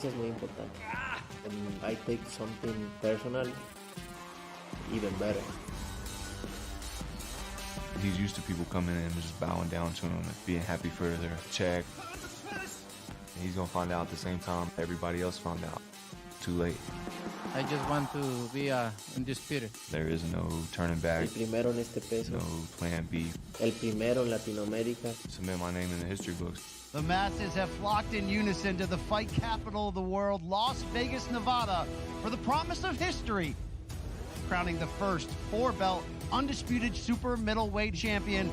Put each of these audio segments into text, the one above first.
es muy importante. And I take something personal, even better. He's used to people coming in and just bowing down to him and being happy for their check. And he's gonna find out at the same time everybody else found out. Too late. I just want to be undisputed. There is no turning back. El primero en este peso. No plan B. El primero en Latinoamérica. Submit my name in the history books. The masses have flocked in unison to the fight capital of the world, Las Vegas, Nevada, for the promise of history, crowning the first four-belt undisputed super middleweight champion.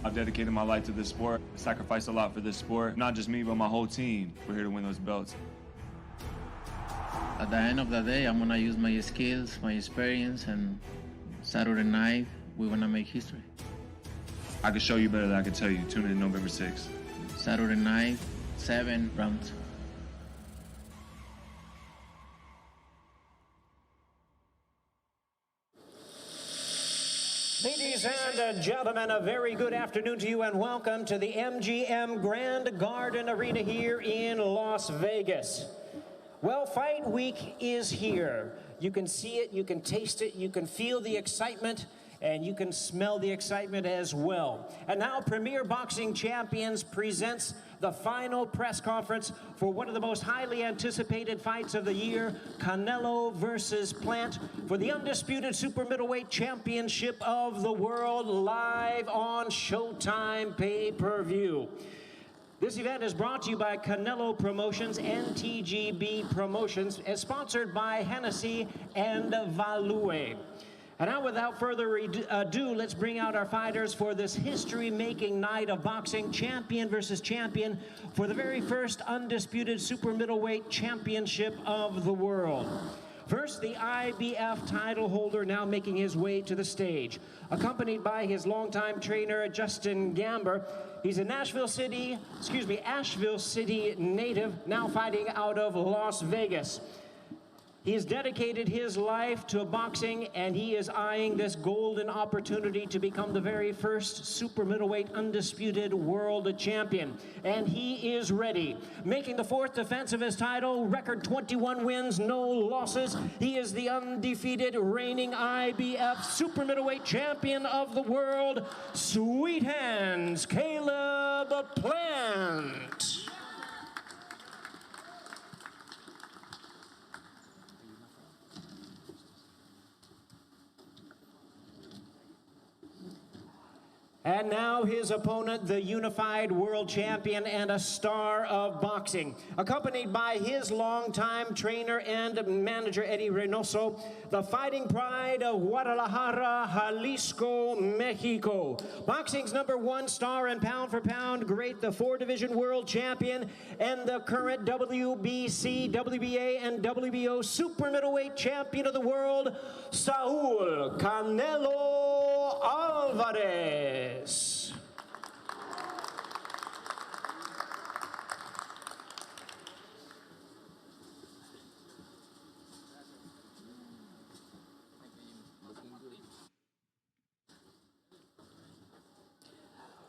I've dedicated my life to this sport, sacrificed a lot for this sport. Not just me, but my whole team. We're here to win those belts. At the end of the day, I'm gonna use my skills, my experience, and Saturday night, we're gonna make history. I can show you better than I can tell you. Tune in November 6th. Saturday night, 7 rounds. Ladies and gentlemen, a very good afternoon to you and welcome to the MGM Grand Garden Arena here in Las Vegas. Well, Fight Week is here. You can see it, you can taste it, you can feel the excitement, and you can smell the excitement as well. And now Premier Boxing Champions presents the final press conference for one of the most highly anticipated fights of the year, Canelo versus Plant, for the undisputed super middleweight championship of the world, live on Showtime pay-per-view. This event is brought to you by Canelo Promotions and TGB Promotions, as sponsored by Hennessy and Value. And now, without further ado, let's bring out our fighters for this history-making night of boxing, champion versus champion, for the very first undisputed super middleweight championship of the world. First, the IBF title holder now making his way to the stage, accompanied by his longtime trainer, Justin Gamber. He's a Asheville City native, now fighting out of Las Vegas. He has dedicated his life to boxing, and he is eyeing this golden opportunity to become the very first super middleweight undisputed world champion. And he is ready. Making the fourth defense of his title, record 21 wins, no losses. He is the undefeated reigning IBF super middleweight champion of the world, Sweet Hands Caleb Plant. And now his opponent, the unified world champion and a star of boxing, accompanied by his longtime trainer and manager, Eddie Reynoso, the fighting pride of Guadalajara, Jalisco, Mexico. Boxing's #1 star and pound-for-pound great, the 4-division world champion, and the current WBC, WBA, and WBO super middleweight champion of the world, Saul Canelo Álvarez.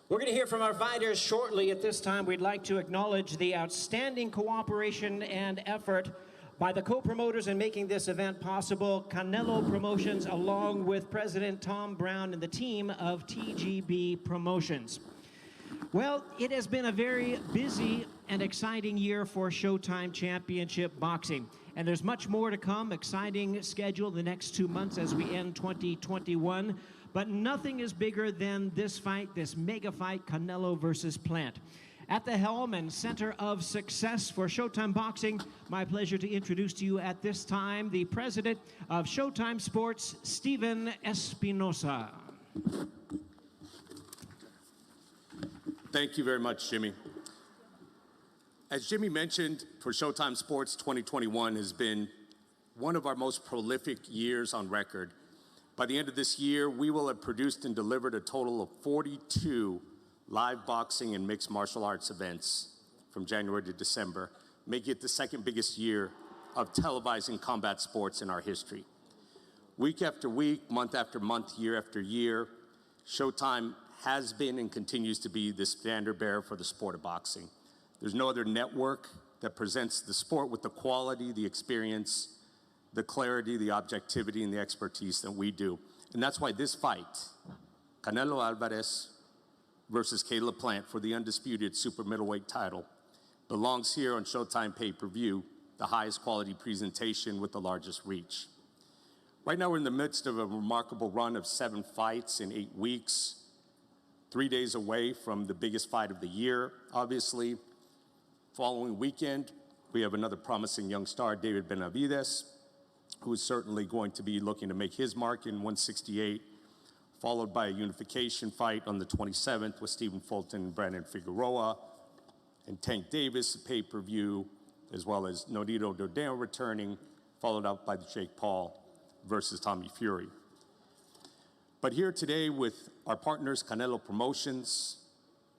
We're going to hear from our fighters shortly. At this time, we'd like to acknowledge the outstanding cooperation and effort by the co-promoters in making this event possible, Canelo Promotions, along with President Tom Brown and the team of TGB Promotions. Well, it has been a very busy and exciting year for Showtime Championship Boxing. And there's much more to come, exciting schedule the next 2 months as we end 2021. But nothing is bigger than this fight, this mega fight, Canelo versus Plant. At the helm and center of success for Showtime Boxing, my pleasure to introduce to you at this time the president of Showtime Sports, Steven Espinosa. Thank you very much, Jimmy. As Jimmy mentioned, for Showtime Sports, 2021 has been one of our most prolific years on record. By the end of this year, we will have produced and delivered a total of 42 live boxing and mixed martial arts events from January to December, making it the second biggest year of televising combat sports in our history. Week after week, month after month, year after year, Showtime has been and continues to be the standard bearer for the sport of boxing. There's no other network that presents the sport with the quality, the experience, the clarity, the objectivity, and the expertise that we do. And that's why this fight, Canelo Álvarez versus Caleb Plant for the undisputed super middleweight title, belongs here on Showtime pay-per-view, the highest quality presentation with the largest reach. Right now, we're in the midst of a remarkable run of 7 fights in 8 weeks, 3 days away from the biggest fight of the year, obviously. Following weekend, we have another promising young star, David Benavidez, who is certainly going to be looking to make his mark in 168, followed by a unification fight on the 27th with Stephen Fulton and Brandon Figueroa, and Tank Davis, pay-per-view, as well as Nonito Dordano returning, followed up by Jake Paul versus Tommy Fury. But here today with our partners, Canelo Promotions,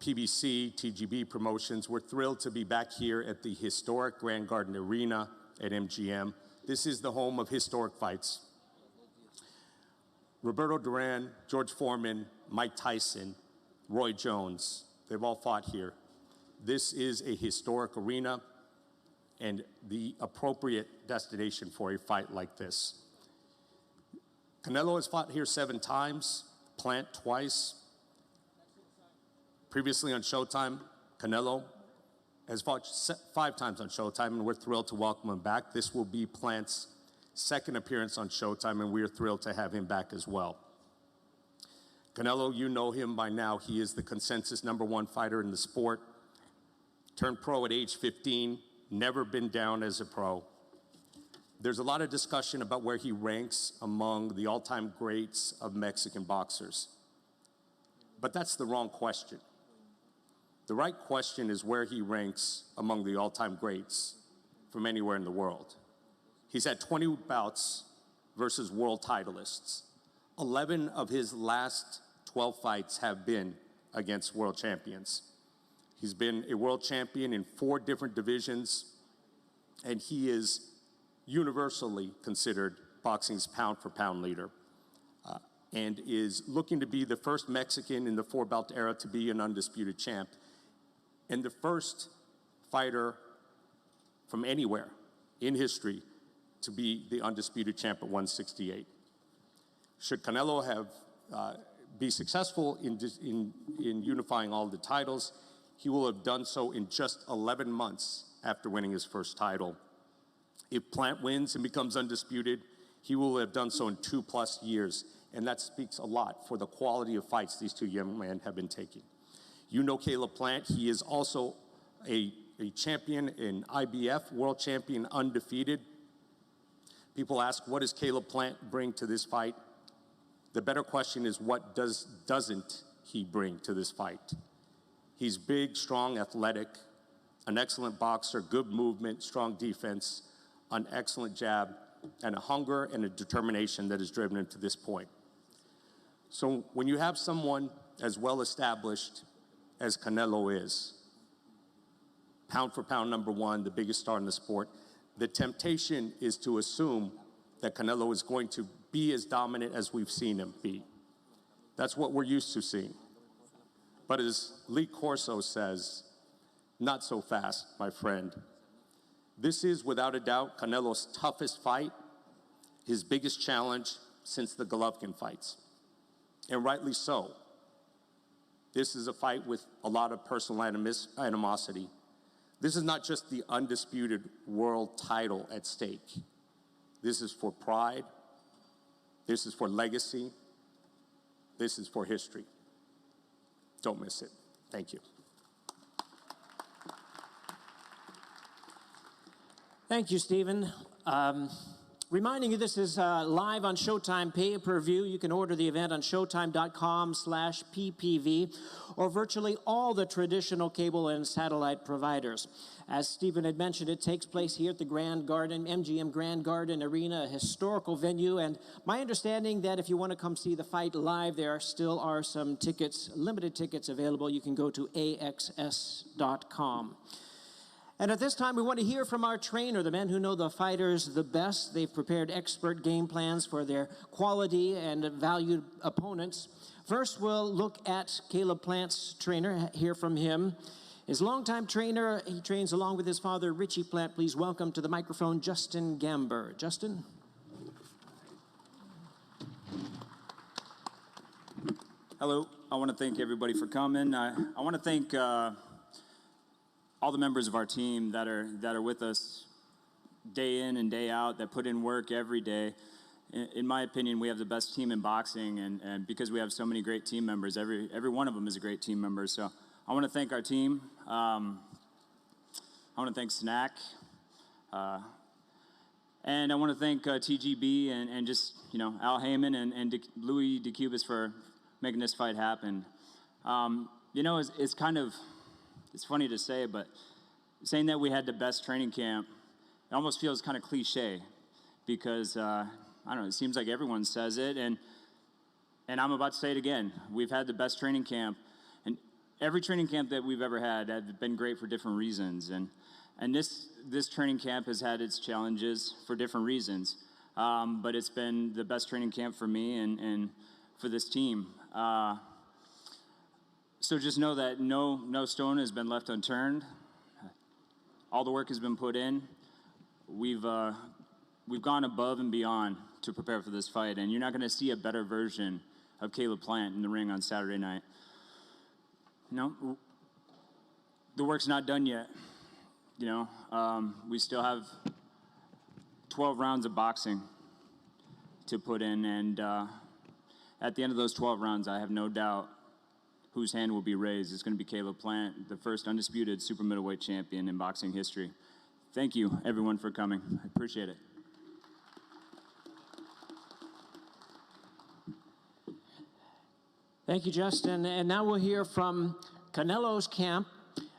PBC, TGB Promotions, we're thrilled to be back here at the historic Grand Garden Arena at MGM. This is the home of historic fights. Roberto Duran, George Foreman, Mike Tyson, Roy Jones, they've all fought here. This is a historic arena and the appropriate destination for a fight like this. Canelo has fought here 7 times, Plant twice. Previously on Showtime, Canelo has fought 5 times on Showtime, and we're thrilled to welcome him back. This will be Plant's second appearance on Showtime, and we are thrilled to have him back as well. Canelo, you know him by now. He is the consensus #1 fighter in the sport. Turned pro at age 15, never been down as a pro. There's a lot of discussion about where he ranks among the all-time greats of Mexican boxers. But that's the wrong question. The right question is where he ranks among the all-time greats from anywhere in the world. He's had 20 bouts versus world titleists. 11 of his last 12 fights have been against world champions. He's been a world champion in 4 different divisions, and he is universally considered boxing's pound-for-pound leader, and is looking to be the first Mexican in the 4-belt era to be an undisputed champ, and the first fighter from anywhere in history to be the undisputed champ at 168. Should Canelo be successful in unifying all the titles, he will have done so in just 11 months after winning his first title. If Plant wins and becomes undisputed, he will have done so in 2+ years, and that speaks a lot for the quality of fights these 2 young men have been taking. You know Caleb Plant. He is also a champion in IBF, world champion, undefeated. People ask, what does Caleb Plant bring to this fight? The better question is, what doesn't he bring to this fight? He's big, strong, athletic, an excellent boxer, good movement, strong defense, an excellent jab, and a hunger and a determination that has driven him to this point. So when you have someone as well established as Canelo is, pound for pound #1, the biggest star in the sport, the temptation is to assume that Canelo is going to be as dominant as we've seen him be. That's what we're used to seeing. But as Lee Corso says, not so fast, my friend. This is, without a doubt, Canelo's toughest fight, his biggest challenge since the Golovkin fights. And rightly so. This is a fight with a lot of personal animosity. This is not just the undisputed world title at stake. This is for pride. This is for legacy. This is for history. Don't miss it. Thank you. Thank you, Stephen. Reminding you, this is live on Showtime pay-per-view. You can order the event on showtime.com/ppv or virtually all the traditional cable and satellite providers. As Stephen had mentioned, it takes place here at the Grand Garden, MGM Grand Garden Arena, a historical venue. And my understanding that if you want to come see the fight live, there still are some tickets, limited tickets available. You can go to axs.com. And at this time, we want to hear from our trainer, the men who know the fighters the best. They've prepared expert game plans for their quality and valued opponents. First, we'll look at Caleb Plant's trainer, hear from him. His longtime trainer, he trains along with his father, Richie Plant. Please welcome to the microphone, Justin Gamber. Justin? Hello. I want to thank everybody for coming. I want to thank all the members of our team that are with us day in and day out, that put in work every day. In my opinion, we have the best team in boxing, and because we have so many great team members, every one of them is a great team member. So I want to thank our team. I want to thank Snack. And I want to thank TGB and just, Al Heyman and Louis DeCubas for making this fight happen. It's funny to say, but saying that we had the best training camp, it almost feels kind of cliche because, I don't know, it seems like everyone says it, and I'm about to say it again. We've had the best training camp, and every training camp that we've ever had have been great for different reasons, and this training camp has had its challenges for different reasons, but it's been the best training camp for me and for this team. So just know that no stone has been left unturned. All the work has been put in. We've gone above and beyond to prepare for this fight, and you're not going to see a better version of Caleb Plant in the ring on Saturday night. The work's not done yet. We still have 12 rounds of boxing to put in, and at the end of those 12 rounds, I have no doubt whose hand will be raised. It's going to be Caleb Plant, the first undisputed super middleweight champion in boxing history. Thank you, everyone, for coming. I appreciate it. Thank you, Justin. And now we'll hear from Canelo's camp.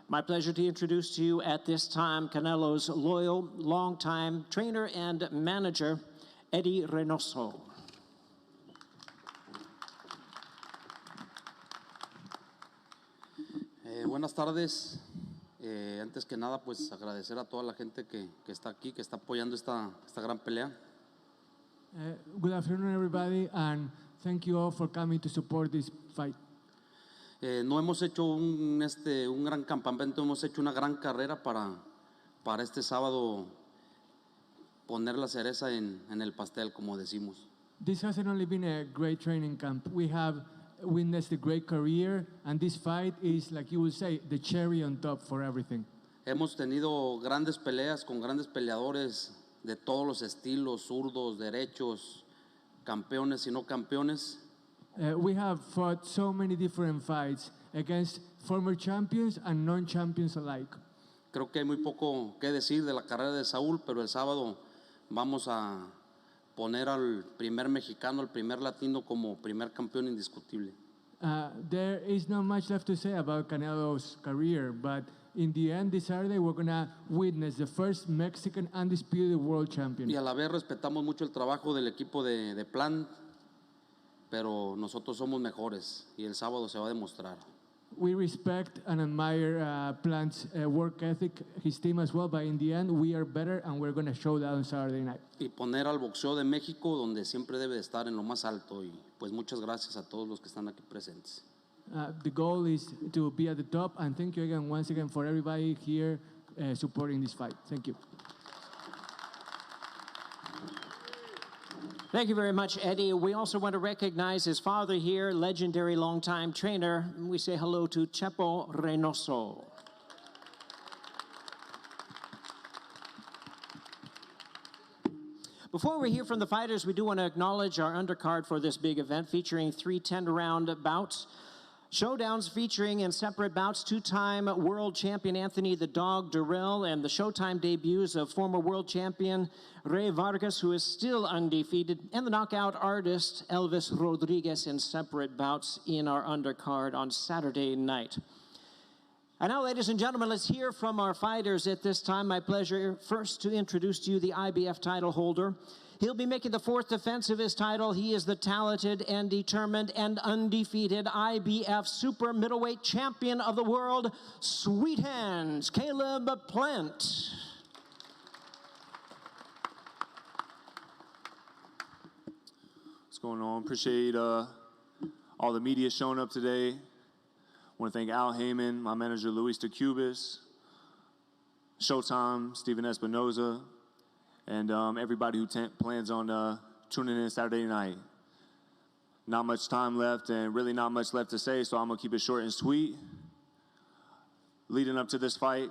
My pleasure to introduce to you at this time Canelo's loyal, longtime trainer and manager, Eddie Reynoso. Buenas tardes. Antes que nada, pues agradecer a toda la gente que está aquí, que está apoyando esta gran pelea. Good afternoon, everybody, and thank you all for coming to support this fight. No hemos hecho un gran campamento, hemos hecho una gran carrera para este sábado poner la cereza en el pastel, como decimos. This hasn't only been a great training camp. We have witnessed a great career, and this fight is, like you would say, the cherry on top for everything. Hemos tenido grandes peleas con grandes peleadores de todos los estilos, zurdos, derechos, campeones y no campeones. We have fought so many different fights against former champions and non-champions alike. Creo que hay muy poco que decir de la carrera de Saúl, pero el sábado vamos a poner al primer mexicano, al primer latino como primer campeón indiscutible. There is not much left to say about Canelo's career, but in the end, this Saturday, we're going to witness the first Mexican undisputed world champion. Y a la vez respetamos mucho el trabajo del equipo de Plan, pero nosotros somos mejores y el sábado se va a demostrar. We respect and admire Plant's work ethic, his team as well, but in the end, we are better and we're going to show that on Saturday night. Y poner al boxeo de México donde siempre debe de estar, en lo más alto. Y pues muchas gracias a todos los que están aquí presentes. The goal is to be at the top, and thank you again, once again, for everybody here supporting this fight. Thank you. Thank you very much, Eddie. We also want to recognize his father here, legendary longtime trainer. We say hello to Chepo Reynoso. Before we hear from the fighters, we do want to acknowledge our undercard for this big event, featuring 3 10-round bouts. Showdowns featuring in separate bouts two-time world champion Anthony the Dog Durrell and the Showtime debuts of former world champion Rey Vargas, who is still undefeated, and the knockout artist Elvis Rodriguez in separate bouts in our undercard on Saturday night. And now, ladies and gentlemen, let's hear from our fighters at this time. My pleasure first to introduce to you the IBF title holder. He'll be making the 4th defense of his title. He is the talented and determined and undefeated IBF super middleweight champion of the world, Sweet Hands, Caleb Plant. What's going on? Appreciate all the media showing up today. I want to thank Al Heyman, my manager Luis DeCubis, Showtime, Stephen Espinosa, and everybody who plans on tuning in Saturday night. Not much time left and really not much left to say, so I'm going to keep it short and sweet. Leading up to this fight,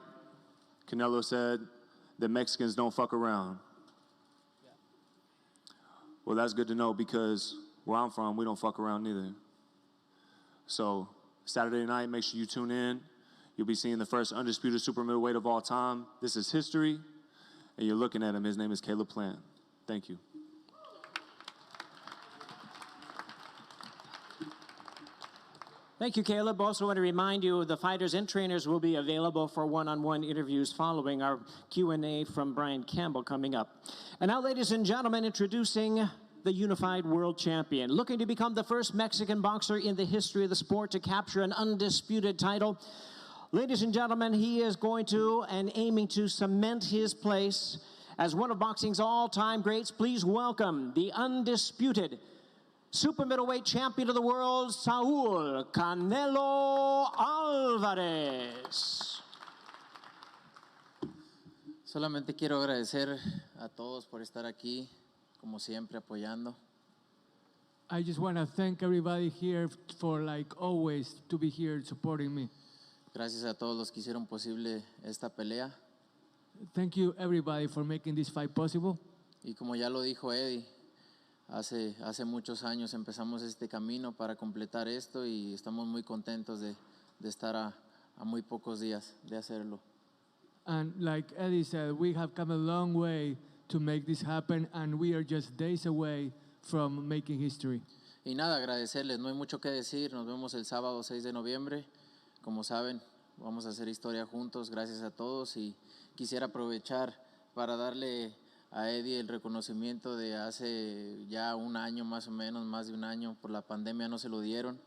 Canelo said that Mexicans don't fuck around. Well, that's good to know because where I'm from, we don't fuck around neither. So Saturday night, make sure you tune in. You'll be seeing the first undisputed super middleweight of all time. This is history, and you're looking at him. His name is Caleb Plant. Thank you. Thank you, Caleb. Also want to remind you the fighters and trainers will be available for one-on-one interviews following our Q&A from Brian Campbell coming up. And now, ladies and gentlemen, introducing the unified world champion, looking to become the first Mexican boxer in the history of the sport to capture an undisputed title. Ladies and gentlemen, he is going to and aiming to cement his place as one of boxing's all-time greats. Please welcome the undisputed super middleweight champion of the world, Saul Canelo Álvarez. Solamente quiero agradecer a todos por estar aquí, como siempre, apoyando. I just want to thank everybody here for, like always, to be here supporting me. Gracias a todos los que hicieron posible esta pelea. Thank you, everybody, for making this fight possible. Y como ya lo dijo Eddie, hace muchos años empezamos este camino para completar esto y estamos muy contentos de estar a muy pocos días de hacerlo. And like Eddie said, we have come a long way to make this happen, and we are just days away from making history. Y nada, agradecerles, no hay mucho que decir. Nos vemos el sábado 6 de noviembre. Como saben, vamos a hacer historia juntos. Gracias a todos y quisiera aprovechar para darle a Eddie el reconocimiento de hace ya un año más o menos, más de un año, por la pandemia no se lo dieron,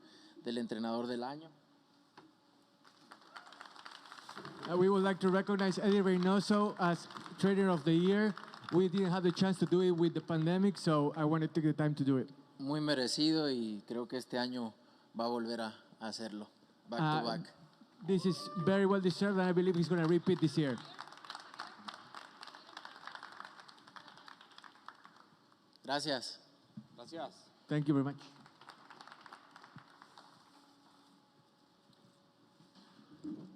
del entrenador del año. We would like to recognize Eddie Reynoso as Trainer of the Year. We didn't have the chance to do it with the pandemic, so I wanted to take the time to do it. Muy merecido y creo que este año va a volver a hacerlo. Back to back. This is very well deserved, and I believe he's going to repeat this year. Gracias. Gracias. Thank you very much.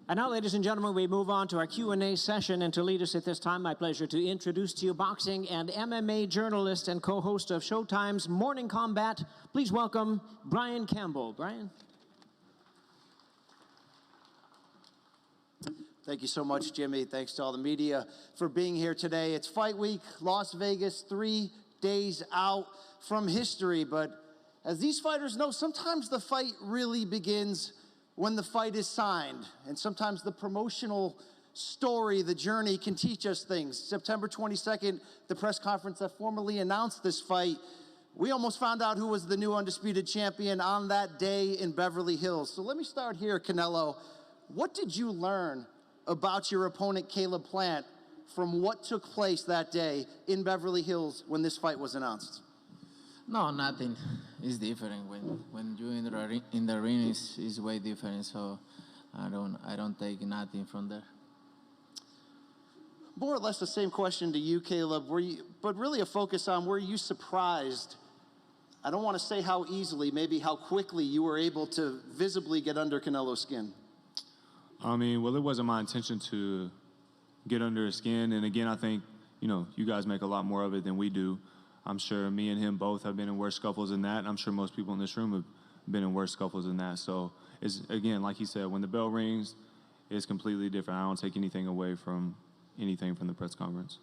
And now, ladies and gentlemen, we move on to our Q&A session. And to lead us at this time, my pleasure to introduce to you boxing and MMA journalist and co-host of Showtime's Morning Combat. Please welcome Brian Campbell. Brian. Thank you so much, Jimmy. Thanks to all the media for being here today. It's Fight Week, Las Vegas, 3 days out from history. But as these fighters know, sometimes the fight really begins when the fight is signed. And sometimes the promotional story, the journey can teach us things. September 22nd, the press conference that formally announced this fight, we almost found out who was the new undisputed champion on that day in Beverly Hills. So let me start here, Canelo. What did you learn about your opponent, Caleb Plant, from what took place that day in Beverly Hills when this fight was announced? No, nothing. It's different when you're in the ring. Is way different. So I don't take nothing from there. More or less the same question to you, Caleb. But really a focus on, were you surprised? I don't want to say how easily, maybe how quickly you were able to visibly get under Canelo's skin. I mean, well, it wasn't my intention to get under his skin. And again, I think, you guys make a lot more of it than we do. I'm sure me and him both have been in worse scuffles than that. And I'm sure most people in this room have been in worse scuffles than that. So, it's, again, like he said, when the bell rings, it's completely different. I don't take anything away from anything from the press conference.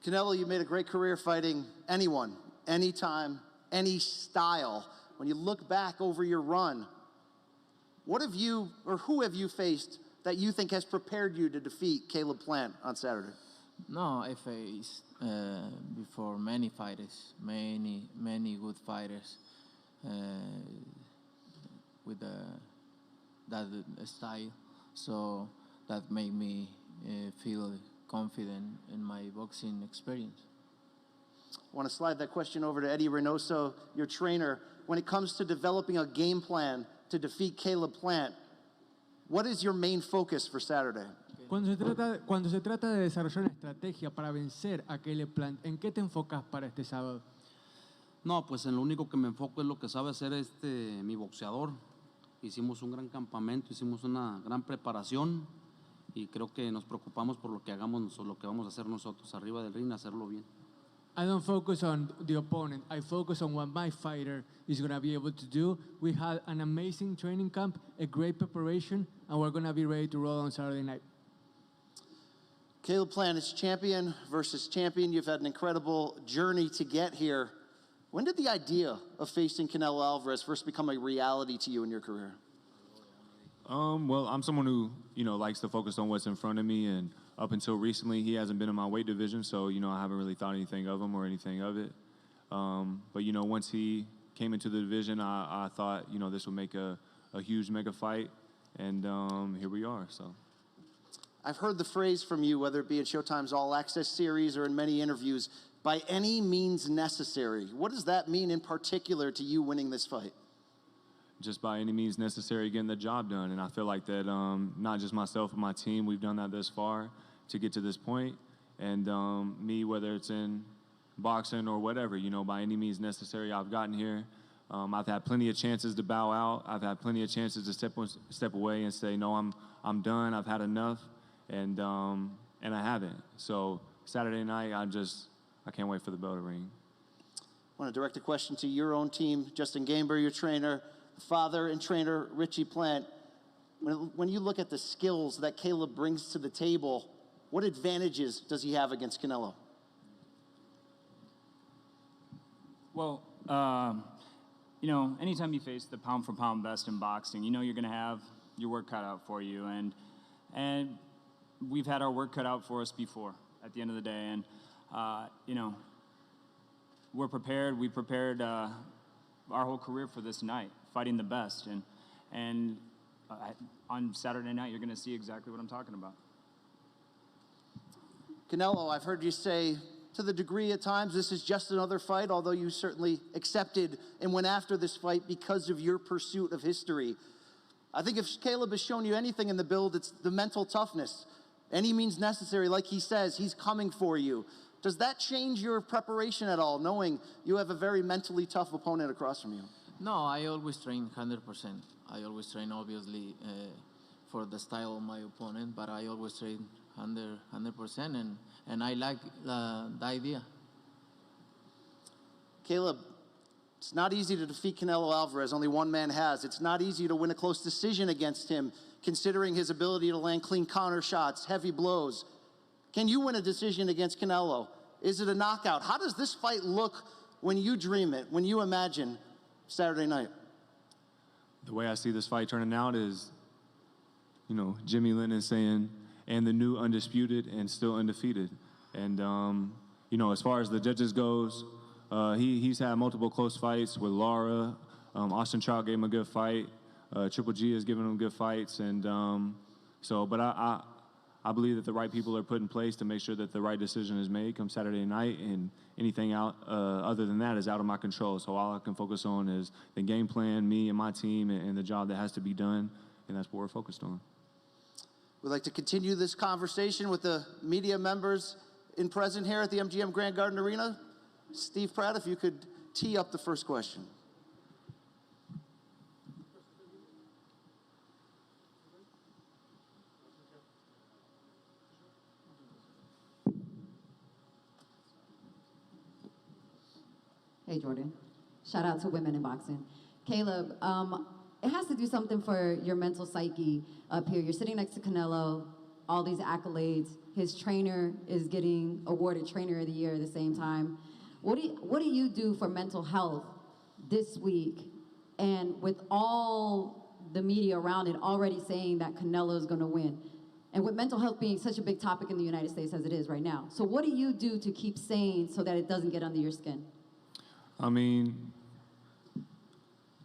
Canelo, you made a great career fighting anyone, anytime, any style. When you look back over your run, what have you, or who have you faced that you think has prepared you to defeat Caleb Plant on Saturday? No, I faced before many fighters, many good fighters with that style. So that made me feel confident in my boxing experience. I want to slide that question over to Eddie Reynoso, your trainer. when it comes to developing a game plan to defeat Caleb Plant, what is your main focus for Saturday? Cuando se trata de desarrollar una estrategia para vencer a Caleb Plant, ¿en qué te enfocas para este sábado? No, pues en lo único que me enfoco es lo que sabe hacer mi boxeador. Hicimos un gran campamento, hicimos una gran preparación y creo que nos preocupamos por lo que hagamos, lo que vamos a hacer nosotros arriba del ring, hacerlo bien. I don't focus on the opponent. I focus on what my fighter is going to be able to do. We had an amazing training camp, a great preparation, and we're going to be ready to roll on Saturday night. Caleb Plant is champion versus champion. You've had an incredible journey to get here. When did the idea of facing Canelo Alvarez first become a reality to you in your career? Well, I'm someone who, likes to focus on what's in front of me, and up until recently, he hasn't been in my weight division, so, I haven't really thought anything of him or anything of it. But, once he came into the division, I thought, this would make a huge mega fight, and here we are, so. I've heard the phrase from you, whether it be in Showtime's All Access series or in many interviews, by any means necessary. What does that mean in particular to you winning this fight? Just by any means necessary, getting the job done. And I feel like that not just myself and my team, we've done that this far to get to this point. And me, whether it's in boxing or whatever, by any means necessary, I've gotten here. I've had plenty of chances to bow out. I've had plenty of chances to step away and say, no, I'm done. I've had enough. And I haven't. So Saturday night, I can't wait for the bell to ring. I want to direct a question to your own team. Justin Gainber, your trainer, father and trainer Richie Plant. When you look at the skills that Caleb brings to the table, what advantages does he have against Canelo? Well, anytime you face the pound-for-pound best in boxing, you're going to have your work cut out for you. And we've had our work cut out for us before at the end of the day. And, we're prepared. We prepared our whole career for this night, fighting the best. And on Saturday night, you're going to see exactly what I'm talking about. Canelo, I've heard you say, to the degree at times, this is just another fight, although you certainly accepted and went after this fight because of your pursuit of history. I think if Caleb has shown you anything in the build, it's the mental toughness. Any means necessary, like he says, he's coming for you. Does that change your preparation at all, knowing you have a very mentally tough opponent across from you? No, I always train 100%. I always train, obviously, for the style of my opponent, but I always train 100%, and I like the idea. Caleb, it's not easy to defeat Canelo Alvarez. Only one man has. It's not easy to win a close decision against him, considering his ability to land clean counter shots, heavy blows. Can you win a decision against Canelo? Is it a knockout? How does this fight look when you dream it, when you imagine Saturday night? The way I see this fight turning out is, Jimmy Lennon saying, and the new undisputed and still undefeated. And, as far as the judges goes, he's had multiple close fights with Lara. Austin Trout gave him a good fight. Triple G has given him good fights. And but I believe that the right people are put in place to make sure that the right decision is made come Saturday night, and anything out other than that is out of my control. So all I can focus on is the game plan, me and my team, and the job that has to be done, and that's what we're focused on. We'd like to continue this conversation with the media members present here at the MGM Grand Garden Arena. Steve Pratt, if you could tee up the first question. Hey, Jordan. Shout out to women in boxing. Caleb, it has to do something for your mental psyche up here. You're sitting next to Canelo, all these accolades. His trainer is getting awarded Trainer of the Year at the same time. What do you do for mental health this week? And with all the media around it already saying that Canelo is going to win, and with mental health being such a big topic in the United States as it is right now. So what do you do to keep sane so that it doesn't get under your skin? I mean,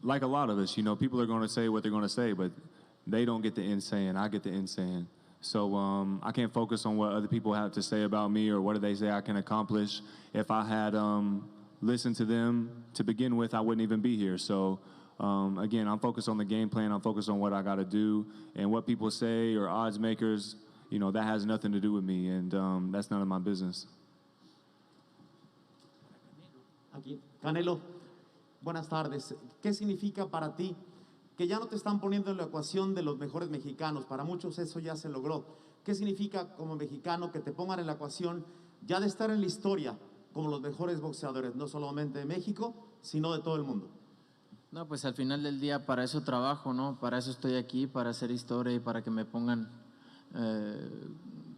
like a lot of us, people are going to say what they're going to say, but they don't get the end saying. I get the end saying. So I can't focus on what other people have to say about me or what do they say I can accomplish. If I had listened to them to begin with, I wouldn't even be here. So, again, I'm focused on the game plan. I'm focused on what I got to do. And what people say or odds makers, you know, that has nothing to do with me. And that's none of my business. Aquí. Canelo, buenas tardes. ¿Qué significa para ti que ya no te están poniendo en la ecuación de los mejores mexicanos? Para muchos eso ya se logró. ¿Qué significa como mexicano que te pongan en la ecuación ya de estar en la historia como los mejores boxeadores, no solamente de México, sino de todo el mundo? No, pues al final del día para eso trabajo, ¿no? Para eso estoy aquí, para hacer historia y para que me pongan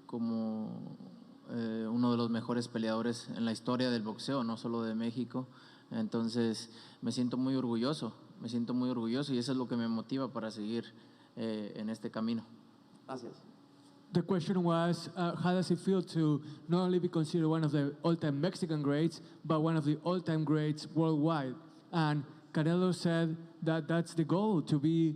como uno de los mejores peleadores en la historia del boxeo, no solo de México. Entonces me siento muy orgulloso y eso es lo que me motiva para seguir en este camino. Gracias. The question was, how does it feel to not only be considered one of the all-time Mexican greats, but one of the all-time greats worldwide? And Canelo said that that's the goal, to be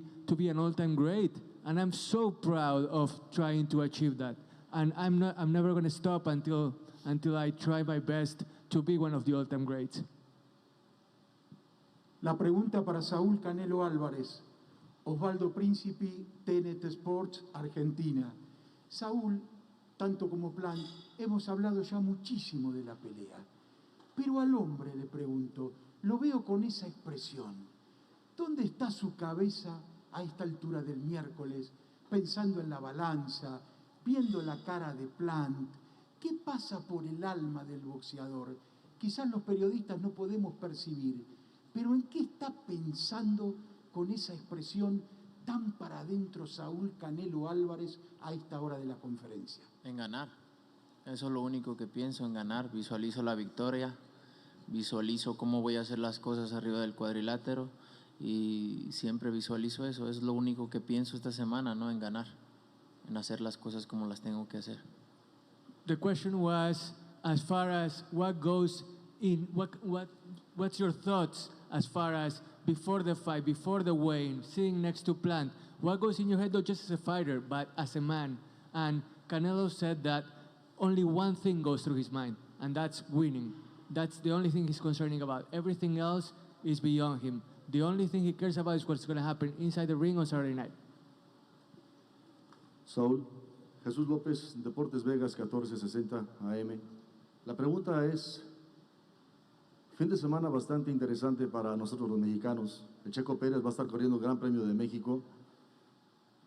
an all-time great. And I'm so proud of trying to achieve that. And I'm never going to stop until I try my best to be one of the all-time greats. La pregunta para Saúl Canelo Álvarez, Osvaldo Príncipe, TNT Sports, Argentina. Saúl, tanto como Plan, hemos hablado ya muchísimo de la pelea. Pero al hombre le pregunto, lo veo con esa expresión. ¿Dónde está su cabeza a esta altura del miércoles, pensando en la balanza, viendo la cara de Plant? ¿Qué pasa por el alma del boxeador? Quizás los periodistas no podemos percibir, pero ¿en qué está pensando con esa expresión tan para adentro Saúl Canelo Álvarez a esta hora de la conferencia? En ganar. Eso es lo único que pienso, en ganar. Visualizo la victoria, visualizo cómo voy a hacer las cosas arriba del cuadrilátero y siempre visualizo eso. Es lo único que pienso esta semana, ¿no? En ganar, en hacer las cosas como las tengo que hacer. The question was, as far as what goes in, what's your thoughts as far as before the fight, before the weigh-in, sitting next to Plant? What goes in your head, not just as a fighter, but as a man? And Canelo said that only one thing goes through his mind, and that's winning. That's the only thing he's concerning about. Everything else is beyond him. The only thing he cares about is what's going to happen inside the ring on Saturday night. Saúl, Jesús López, Deportes Vegas, 1460 AM. La pregunta es, fin de semana bastante interesante para nosotros los mexicanos. El Checo Pérez va a estar corriendo el Gran Premio de México.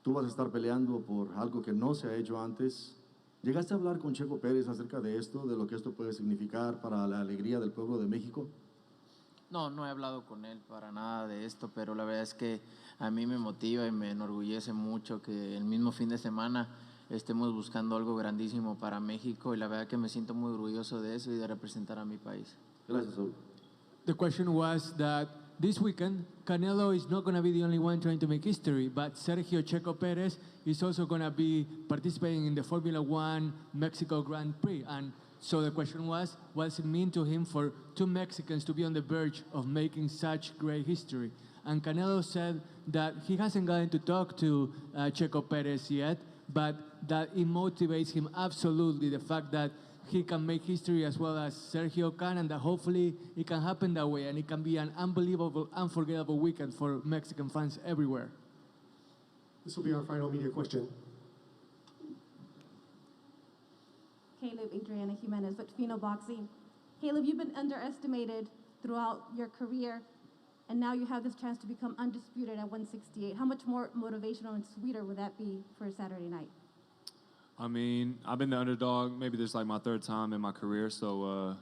Tú vas a estar peleando por algo que no se ha hecho antes. ¿Llegaste a hablar con Checo Pérez acerca de esto, de lo que esto puede significar para la alegría del pueblo de México? No, no he hablado con él para nada de esto, pero la verdad es que a mí me motiva y me enorgullece mucho que el mismo fin de semana estemos buscando algo grandísimo para México y la verdad que me siento muy orgulloso de eso y de representar a mi país. Gracias, Saúl. The question was that this weekend, Canelo is not going to be the only one trying to make history, but Sergio Checo Perez is also going to be participating in the Formula One Mexico Grand Prix. And so the question was, what does it mean to him for two Mexicans to be on the verge of making such great history? And Canelo said that he hasn't gotten to talk to Checo Perez yet, but that it motivates him absolutely, the fact that he can make history as well as Sergio can, and that hopefully it can happen that way, and it can be an unbelievable, unforgettable weekend for Mexican fans everywhere. This will be our final media question. Caleb, Adriana Jimenez with Fino Boxing. Caleb, you've been underestimated throughout your career, and now you have this chance to become undisputed at 168. How much more motivational and sweeter would that be for Saturday night? I mean, I've been the underdog. Maybe this is like my third time in my career, so,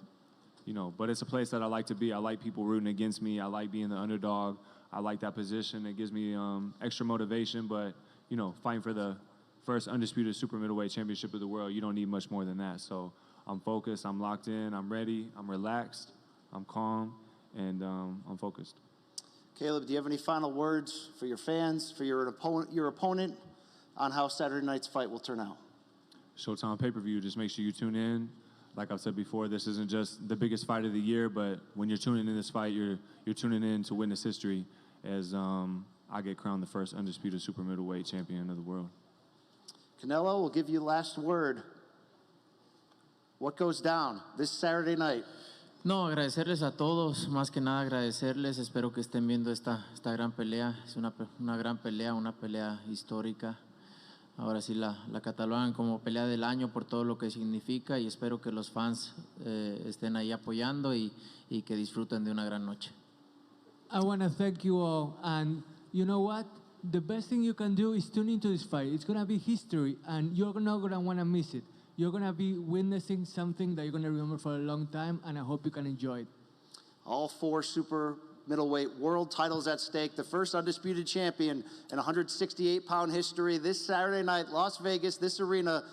you know, but it's a place that I like to be. I like people rooting against me. I like being the underdog. I like that position. It gives me extra motivation, but, you know, fighting for the first undisputed super middleweight championship of the world, you don't need much more than that. So I'm focused, I'm locked in, I'm ready, I'm relaxed, I'm calm, and I'm focused. Caleb, do you have any final words for your fans, for your opponent on how Saturday night's fight will turn out? Showtime pay-per-view, just make sure you tune in. Like I've said before, this isn't just the biggest fight of the year, but when you're tuning in this fight, you're tuning in to witness history as I get crowned the first undisputed super middleweight champion of the world. Canelo, we'll give you the last word. What goes down this Saturday night? No, agradecerles a todos, más que nada agradecerles, espero que estén viendo esta gran pelea, es una gran pelea, una pelea histórica. Ahora sí la catalogan como pelea del año por todo lo que significa y espero que los fans estén ahí apoyando y que disfruten de una gran noche. I want to thank you all, and you know what? The best thing you can do is tune into this fight. It's going to be history, and you're not going to want to miss it. You're going to be witnessing something that you're going to remember for a long time, and I hope you can enjoy it. All 4 super middleweight world titles at stake. The first undisputed champion in 168-pound history this Saturday night, Las Vegas, this arena,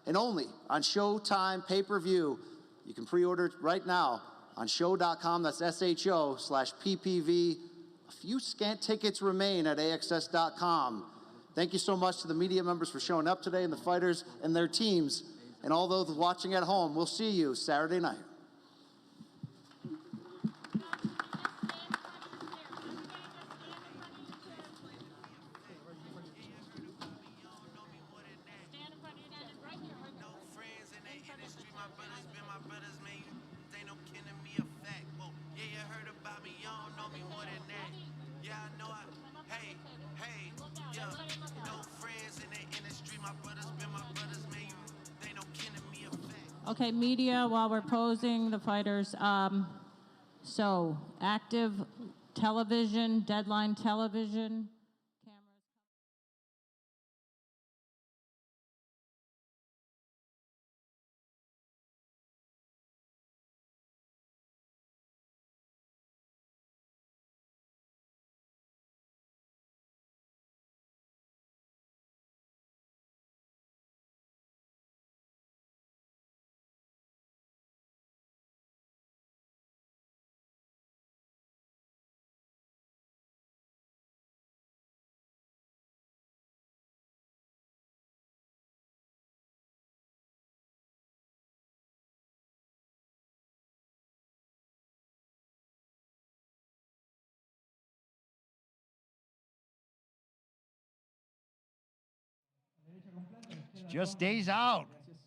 and only on Showtime pay-per-view. You can pre-order it right now on show.com. That's SHO/PPV. A few scant tickets remain at AXS.com. Thank you so much to the media members for showing up today and the fighters and their teams. And all those watching at home, we'll see you Saturday night. Okay, media, while we're posing the fighters, so active television, Deadline Television. Just days out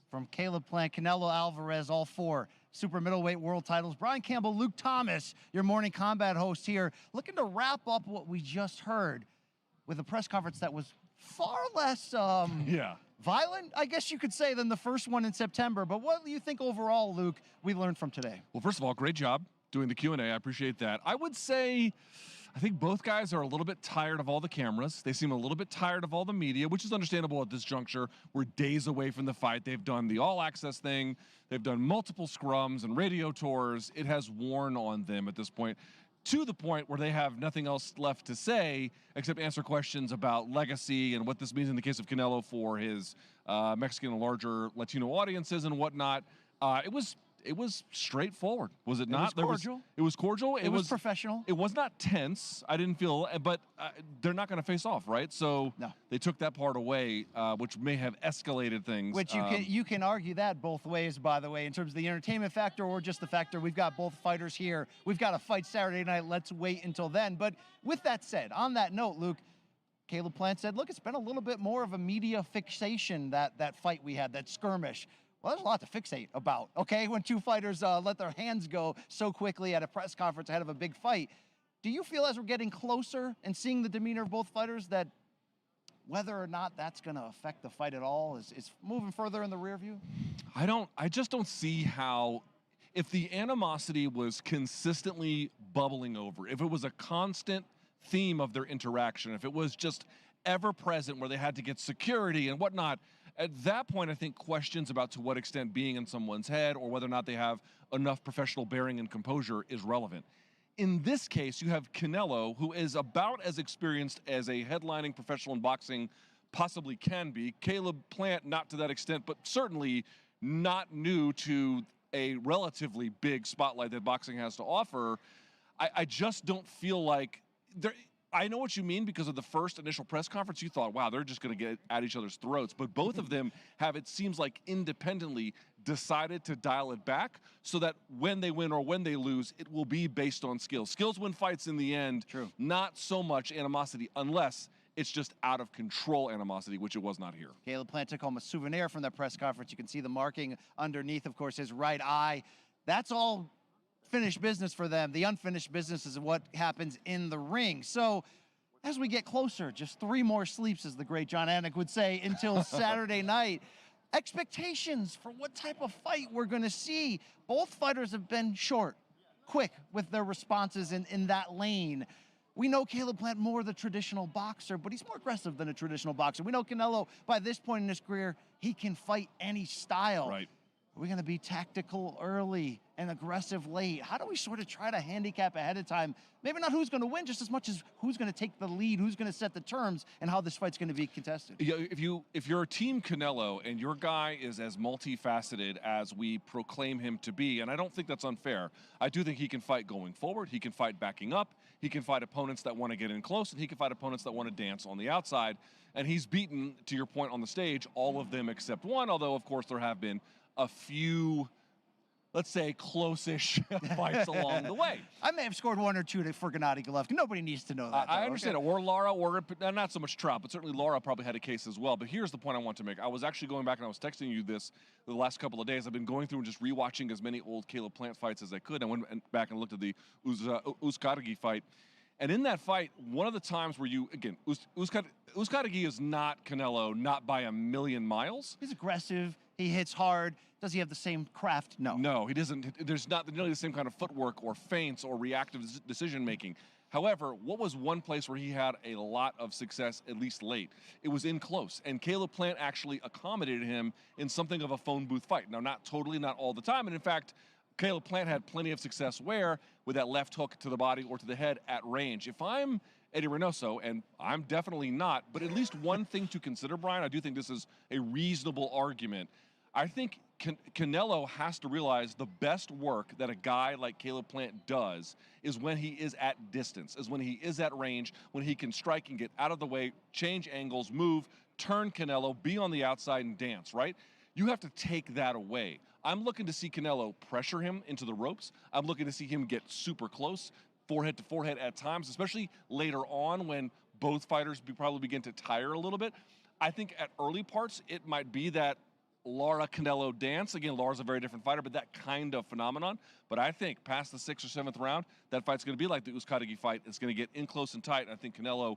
from Caleb Plant, Canelo Alvarez, all 4 super middleweight world titles. Brian Campbell, Luke Thomas, your morning combat host here, looking to wrap up what we just heard with a press conference that was far less violent, I guess you could say, than the first one in September. But what do you think overall, Luke, we learned from today? Well, first of all, great job doing the Q&A. I appreciate that. I would say I think both guys are a little bit tired of all the cameras. They seem a little bit tired of all the media, which is understandable at this juncture. We're days away from the fight. They've done the all-access thing. They've done multiple scrums and radio tours. It has worn on them at this point, to the point where they have nothing else left to say except answer questions about legacy and what this means in the case of Canelo for his Mexican and larger Latino audiences and whatnot. It was straightforward, was it not? It was cordial. It was cordial. It was professional. It was not tense. I didn't feel, but they're not going to face off, right? So they took that part away, which may have escalated things. Which you can argue that both ways, by the way, in terms of the entertainment factor or just the factor we've got both fighters here. We've got a fight Saturday night. Let's wait until then. But with that said, on that note, Luke, Caleb Plant said, look, it's been a little bit more of a media fixation, that fight we had, that skirmish. Well, there's a lot to fixate about, okay? When 2 fighters let their hands go so quickly at a press conference ahead of a big fight. Do you feel as we're getting closer and seeing the demeanor of both fighters that whether or not that's going to affect the fight at all is moving further in the rear view? I just don't see how, if the animosity was consistently bubbling over, if it was a constant theme of their interaction, if it was just ever present where they had to get security and whatnot, at that point, I think questions about to what extent being in someone's head or whether or not they have enough professional bearing and composure is relevant. In this case, you have Canelo, who is about as experienced as a headlining professional in boxing possibly can be. Caleb Plant, not to that extent, but certainly not new to a relatively big spotlight that boxing has to offer. I just don't feel like there. I know what you mean because of the first initial press conference. You thought, wow, they're just going to get at each other's throats. But both of them have, it seems like, independently decided to dial it back so that when they win or when they lose, it will be based on skills. Skills win fights in the end. True. Not so much animosity unless it's just out of control animosity, which it was not here. Caleb Plant took home a souvenir from that press conference. You can see the marking underneath, of course, his right eye. That's all finished business for them. The unfinished business is what happens in the ring. So as we get closer, just 3 more sleeps, as the great John Anik would say, until Saturday night. Expectations for what type of fight we're going to see. Both fighters have been short, quick with their responses in that lane. We know Caleb Plant more the traditional boxer, but he's more aggressive than a traditional boxer. We know Canelo, by this point in his career, he can fight any style. Right. Are we going to be tactical early and aggressive late? How do we sort of try to handicap ahead of time? Maybe not who's going to win, just as much as who's going to take the lead, who's going to set the terms, and how this fight's going to be contested. Yeah, if you're Team Canelo and your guy is as multifaceted as we proclaim him to be, and I don't think that's unfair. I do think he can fight going forward. He can fight backing up. He can fight opponents that want to get in close, and he can fight opponents that want to dance on the outside. And he's beaten, to your point on the stage, all of them except one, although, of course, there have been a few, let's say, close-ish fights along the way. I may have scored 1 or 2 for Gennady Golovkin. Nobody needs to know that. I understand it. Or Lara, or not so much Trout, but certainly Lara probably had a case as well. But here's the point I want to make. I was actually going back and I was texting you this the last couple of days. I've been going through and just rewatching as many old Caleb Plant fights as I could. I went back and looked at the Uzcategui fight. And in that fight, one of the times where Uzcategui is not Canelo, not by a million miles. He's aggressive. He hits hard. Does he have the same craft? No. No, he doesn't. There's not nearly the same kind of footwork or feints or reactive decision-making. However, what was one place where he had a lot of success, at least late? It was in close. And Caleb Plant actually accommodated him in something of a phone booth fight. Now, not totally, not all the time. And in fact, Caleb Plant had plenty of success where? With that left hook to the body or to the head at range. If I'm Eddie Reynoso, and I'm definitely not, but at least one thing to consider, Brian, I do think this is a reasonable argument. I think Canelo has to realize the best work that a guy like Caleb Plant does is when he is at distance, is when he is at range, when he can strike and get out of the way, change angles, move, turn Canelo, be on the outside and dance, right? You have to take that away. I'm looking to see Canelo pressure him into the ropes. I'm looking to see him get super close, forehead to forehead at times, especially later on when both fighters probably begin to tire a little bit. I think at early parts, it might be that Lara-Canelo dance. Again, Lara's a very different fighter, but that kind of phenomenon. But I think past the 6th or 7th round, that fight's going to be like the Uzcategui fight. It's going to get in close and tight, and I think Canelo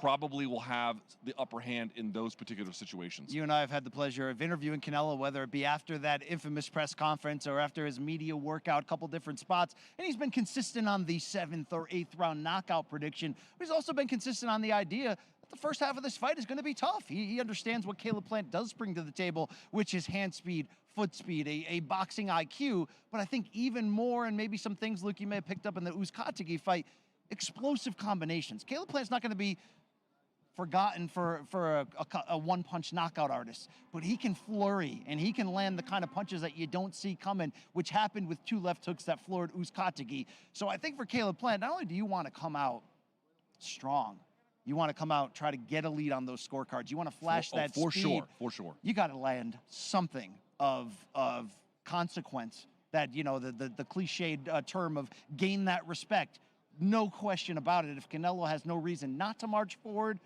probably will have the upper hand in those particular situations. You and I have had the pleasure of interviewing Canelo, whether it be after that infamous press conference or after his media workout, a couple different spots. And he's been consistent on the 7th or 8th round knockout prediction. But he's also been consistent on the idea that the first half of this fight is going to be tough. He understands what Caleb Plant does bring to the table, which is hand speed, foot speed, a boxing IQ. But I think even more, and maybe some things, Luke, you may have picked up in the Uzcategui fight, explosive combinations. Caleb Plant's not going to be forgotten for a one-punch knockout artist, but he can flurry, and he can land the kind of punches that you don't see coming, which happened with 2 left hooks that floored Uzcategui. So I think for Caleb Plant, not only do you want to come out strong, you want to come out, try to get a lead on those scorecards. You want to flash that speed. For sure. You got to land something of consequence that, you know, the cliched term of gain that respect. No question about it. If Canelo has no reason not to march forward,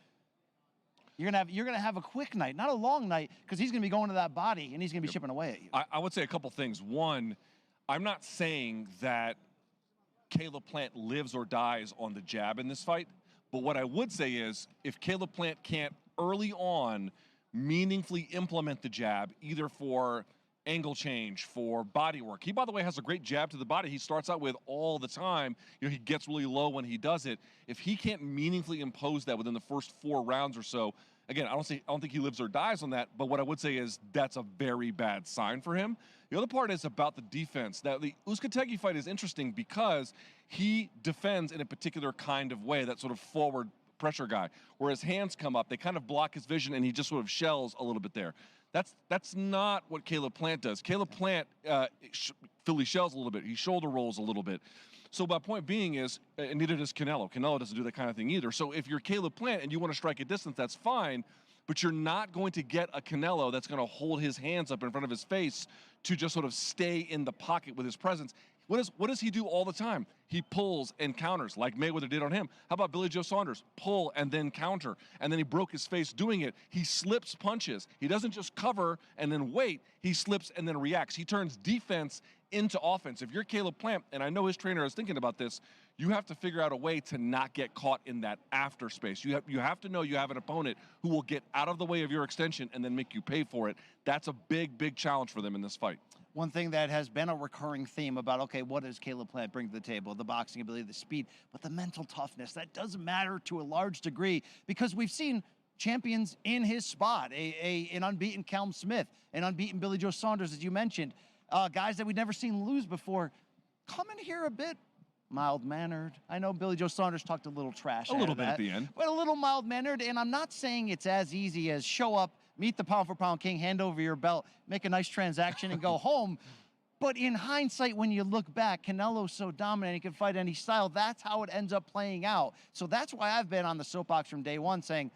you're gonna have a quick night, not a long night, because he's gonna be going to that body and he's gonna be chipping away at you. I would say a couple things. One, I'm not saying that Caleb Plant lives or dies on the jab in this fight, but what I would say is if Caleb Plant can't early on meaningfully implement the jab, either for angle change, for body work. He, by the way, has a great jab to the body he starts out with all the time. You know, he gets really low when he does it. If he can't meaningfully impose that within the first 4 rounds or so, again, I don't think he lives or dies on that, but what I would say is that's a very bad sign for him. The other part is about the defense. Now, the Uzcategui fight is interesting because he defends in a particular kind of way, that sort of forward pressure guy, where his hands come up, they kind of block his vision, and he just sort of shells a little bit there. That's not what Caleb Plant does. Caleb Plant Philly shells a little bit. He shoulder rolls a little bit. So my point being is, and neither does Canelo. Canelo doesn't do that kind of thing either. So if you're Caleb Plant and you want to strike at distance, that's fine, but you're not going to get a Canelo that's going to hold his hands up in front of his face to just sort of stay in the pocket with his presence. What does he do all the time? He pulls and counters, like Mayweather did on him. How about Billy Joe Saunders? Pull and then counter. And then he broke his face doing it. He slips punches. He doesn't just cover and then wait. He slips and then reacts. He turns defense into offense. If you're Caleb Plant, and I know his trainer is thinking about this, you have to figure out a way to not get caught in that after space. You have to know you have an opponent who will get out of the way of your extension and then make you pay for it. That's a big, big challenge for them in this fight. One thing that has been a recurring theme about, okay, what does Caleb Plant bring to the table? The boxing ability, the speed, but the mental toughness, that does matter to a large degree because we've seen champions in his spot, an unbeaten Callum Smith, an unbeaten Billy Joe Saunders, as you mentioned, guys that we'd never seen lose before, come in here a bit mild-mannered. I know Billy Joe Saunders talked a little trash. A little bit at the end. But a little mild-mannered, and I'm not saying it's as easy as show up, meet the pound-for-pound king, hand over your belt, make a nice transaction, and go home. But in hindsight, when you look back, Canelo's so dominant, he can fight any style. That's how it ends up playing out. So that's why I've been on the soapbox from day one saying,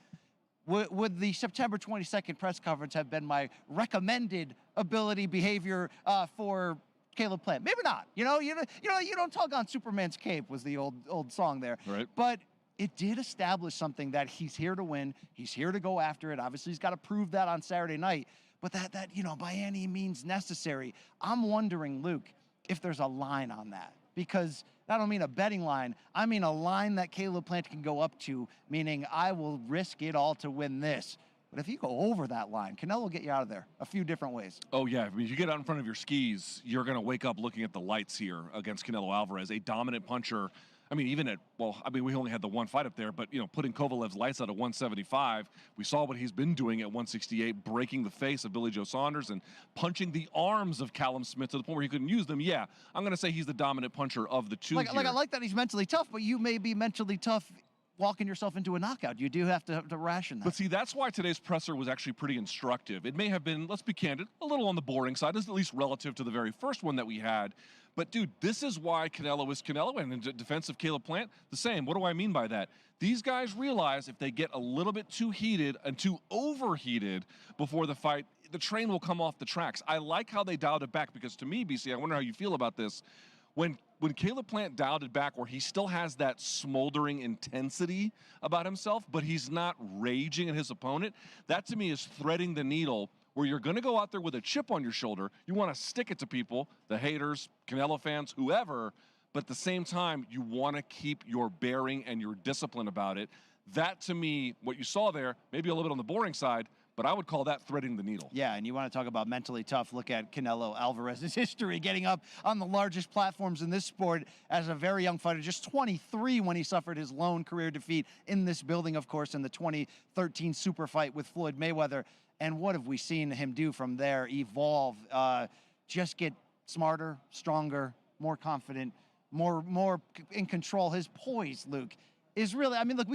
would the September 22nd press conference have been my recommended ability behavior for Caleb Plant? Maybe not. You don't tug on Superman's cape was the old song there. Right. But it did establish something that he's here to win. He's here to go after it. Obviously, he's got to prove that on Saturday night. But that by any means necessary. I'm wondering, Luke, if there's a line on that. Because I don't mean a betting line. I mean a line that Caleb Plant can go up to, meaning I will risk it all to win this. But if you go over that line, Canelo will get you out of there a few different ways. Oh, yeah. I mean, you get out in front of your skis, you're going to wake up looking at the lights here against Canelo Alvarez, a dominant puncher. I mean, even we only had the one fight up there, but, putting Kovalev's lights out at 175, we saw what he's been doing at 168, breaking the face of Billy Joe Saunders and punching the arms of Callum Smith to the point where he couldn't use them. Yeah, I'm going to say he's the dominant puncher of the two here. I like that he's mentally tough, but you may be mentally tough walking yourself into a knockout. You do have to ration that. But see, that's why today's presser was actually pretty instructive. It may have been, let's be candid, a little on the boring side, at least relative to the very first one that we had. But, dude, this is why Canelo is Canelo, and in defense of Caleb Plant, the same. What do I mean by that? These guys realize if they get a little bit too heated and too overheated before the fight, the train will come off the tracks. I like how they dialed it back because, to me, BC, I wonder how you feel about this. When Caleb Plant dialed it back where he still has that smoldering intensity about himself, but he's not raging at his opponent, that to me is threading the needle where you're going to go out there with a chip on your shoulder. You want to stick it to people, the haters, Canelo fans, whoever, but at the same time, you want to keep your bearing and your discipline about it. That, to me, what you saw there, maybe a little bit on the boring side, but I would call that threading the needle. Yeah, and you want to talk about mentally tough. Look at Canelo Alvarez's history, getting up on the largest platforms in this sport as a very young fighter, just 23 when he suffered his lone career defeat in this building, of course, in the 2013 super fight with Floyd Mayweather. And what have we seen him do from there? Evolve, just get smarter, stronger, more confident, more in control. His poise, Luke, is really, I mean, look,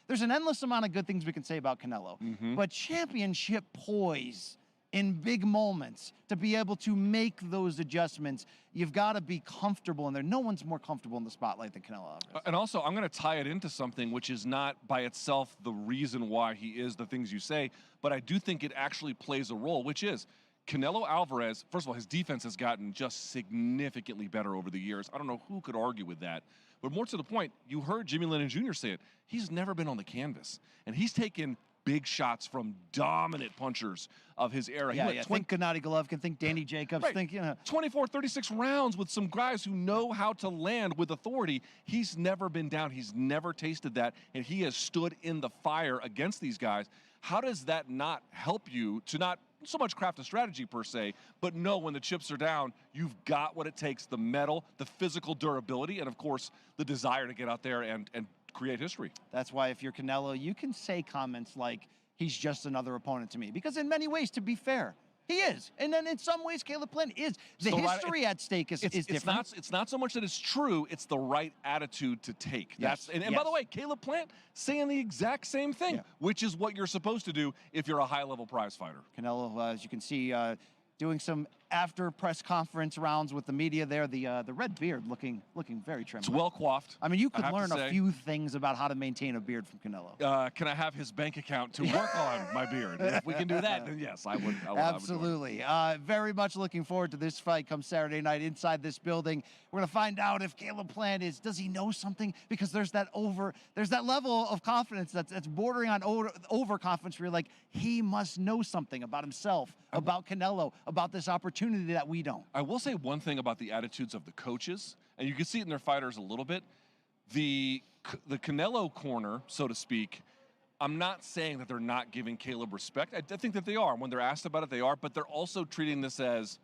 there's an endless amount of good things we can say about Canelo, but championship poise in big moments, to be able to make those adjustments, you've got to be comfortable in there. No one's more comfortable in the spotlight than Canelo Alvarez. And also, I'm going to tie it into something which is not by itself the reason why he is the things you say, but I do think it actually plays a role, which is Canelo Alvarez, first of all, his defense has gotten just significantly better over the years. I don't know who could argue with that. But more to the point, you heard Jimmy Lennon Jr. say it. He's never been on the canvas. And he's taken big shots from dominant punchers of his era. Yeah, think Gennady Golovkin, think Danny Jacobs, right. think, 24, 36 rounds with some guys who know how to land with authority. He's never been down. He's never tasted that. And he has stood in the fire against these guys. How does that not help you to not so much craft a strategy per se, but know when the chips are down, you've got what it takes, the mettle, the physical durability, and of course, the desire to get out there and create history. That's why if you're Canelo, you can say comments like, he's just another opponent to me. Because in many ways, to be fair, he is. And then in some ways, Caleb Plant is. The history at stake is different. It's not so much that it's true, it's the right attitude to take. Yes. And by the way, Caleb Plant saying the exact same thing, which is what you're supposed to do if you're a high-level prize fighter. Canelo, as you can see, doing some after press conference rounds with the media there. The red beard looking very trim. It's well coiffed. I mean, you could learn a few things about how to maintain a beard from Canelo. Can I have his bank account to work on my beard? If we can do that, then yes, I would. Absolutely. Very much looking forward to this fight come Saturday night inside this building. We're going to find out if Caleb Plant does he know something? Because there's that level of confidence that's bordering on overconfidence where you're like, he must know something about himself, about Canelo, about this opportunity. opportunity that we don't. I will say one thing about the attitudes of the coaches, and you can see it in their fighters a little bit. The Canelo corner, so to speak, I'm not saying that they're not giving Caleb respect. I think that they are. When they're asked about it, they are, but they're also treating this as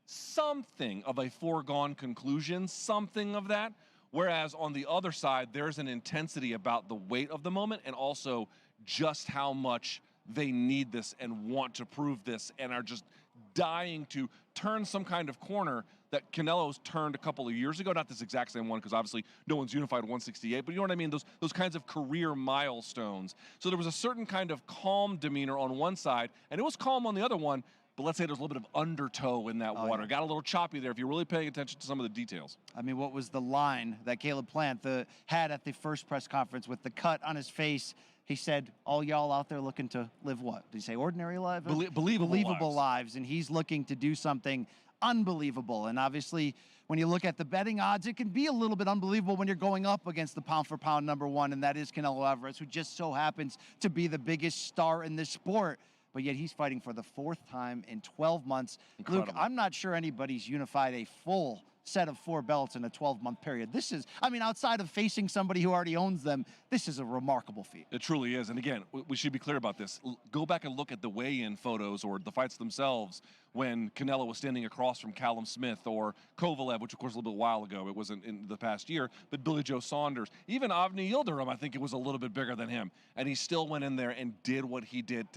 something of a foregone conclusion, something of that. Whereas on the other side, there's an intensity about the weight of the moment and also just how much they need this and want to prove this and are just dying to turn some kind of corner that Canelo's turned a couple of years ago. Not this exact same one, because obviously no one's unified 168, but you know what I mean? Those kinds of career milestones. So there was a certain kind of calm demeanor on one side, and it was calm on the other one, but let's say there's a little bit of undertow in that water. Yeah. Got a little choppy there if you're really paying attention to some of the details. I mean, what was the line that Caleb Plant had at the first press conference with the cut on his face? He said, all y'all out there looking to live what? Did he say ordinary lives? Believable lives. And he's looking to do something unbelievable. And obviously, when you look at the betting odds, it can be a little bit unbelievable when you're going up against the pound-for-pound #1, and that is Canelo Alvarez, who just so happens to be the biggest star in this sport. But yet he's fighting for the 4th time in 12 months. Incredible. Luke, I'm not sure anybody's unified a full set of 4 belts in a 12-month period. This is, I mean, outside of facing somebody who already owns them, this is a remarkable feat. It truly is. And again, we should be clear about this. Go back and look at the weigh-in photos or the fights themselves when Canelo was standing across from Callum Smith or Kovalev, which of course a little bit while ago. It wasn't in the past year, but Billy Joe Saunders. Even Avni Yildirim, I think it was a little bit bigger than him. And he still went in there and did what he did.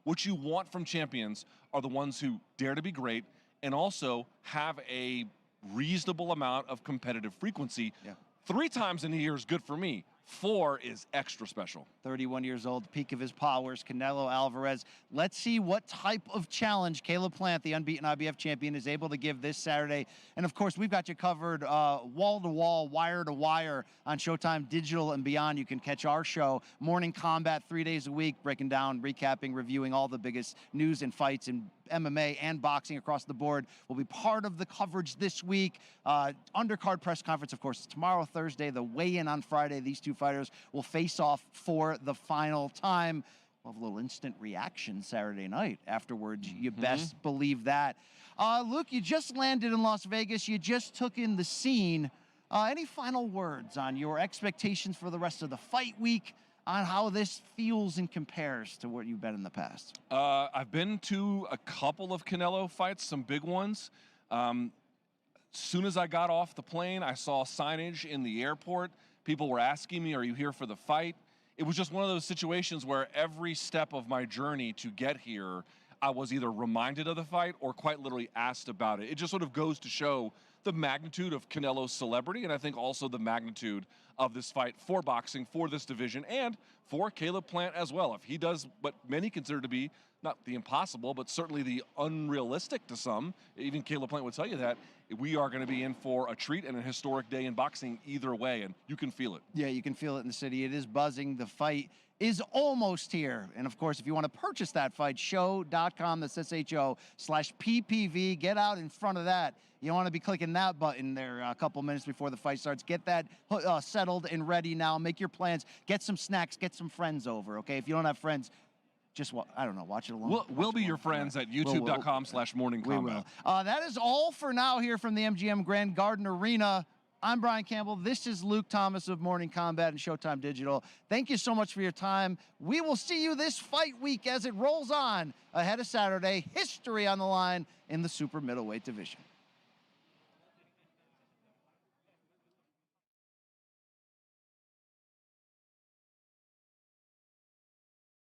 What you want from champions are the ones who dare to be great and also have a reasonable amount of competitive frequency. Yeah. 3 times in a year is good for me. 4 is extra special. 31 years old, peak of his powers, Canelo Alvarez. Let's see what type of challenge Caleb Plant, the unbeaten IBF champion, is able to give this Saturday. And of course, we've got you covered wall-to-wall, wire-to-wire on Showtime Digital and beyond. You can catch our show, Morning Combat, 3 days a week, breaking down, recapping, reviewing all the biggest news and fights in MMA and boxing across the board. Will be part of the coverage this week. Undercard press conference, of course, tomorrow, Thursday, the weigh-in on Friday. These 2 fighters will face off for the final time. We'll have a little instant reaction Saturday night afterwards. You best believe that. Luke, you just landed in Las Vegas. You just took in the scene. Any final words on your expectations for the rest of the fight week, on how this feels and compares to what you've been in the past? I've been to a couple of Canelo fights, some big ones. Soon as I got off the plane, I saw signage in the airport. People were asking me, are you here for the fight? It was just one of those situations where every step of my journey to get here, I was either reminded of the fight or quite literally asked about it. It just sort of goes to show the magnitude of Canelo's celebrity, and I think also the magnitude of this fight for boxing, for this division, and for Caleb Plant as well. If he does what many consider to be not the impossible, but certainly the unrealistic to some, even Caleb Plant would tell you that, we are going to be in for a treat and a historic day in boxing either way, and you can feel it. Yeah, you can feel it in the city. It is buzzing. The fight is almost here. And of course, if you want to purchase that fight, show.com, that's SHO/PPV. Get out in front of that. You don't want to be clicking that button there a couple minutes before the fight starts. Get that settled and ready now. Make your plans. Get some snacks. Get some friends over, okay? If you don't have friends, just, I don't know, watch it alone. We'll be your friends at youtube.com/morningcombat. That is all for now here from the MGM Grand Garden Arena. I'm Brian Campbell. This is Luke Thomas of Morning Combat and Showtime Digital. Thank you so much for your time. We will see you this fight week as it rolls on ahead of Saturday. History on the line in the super middleweight division.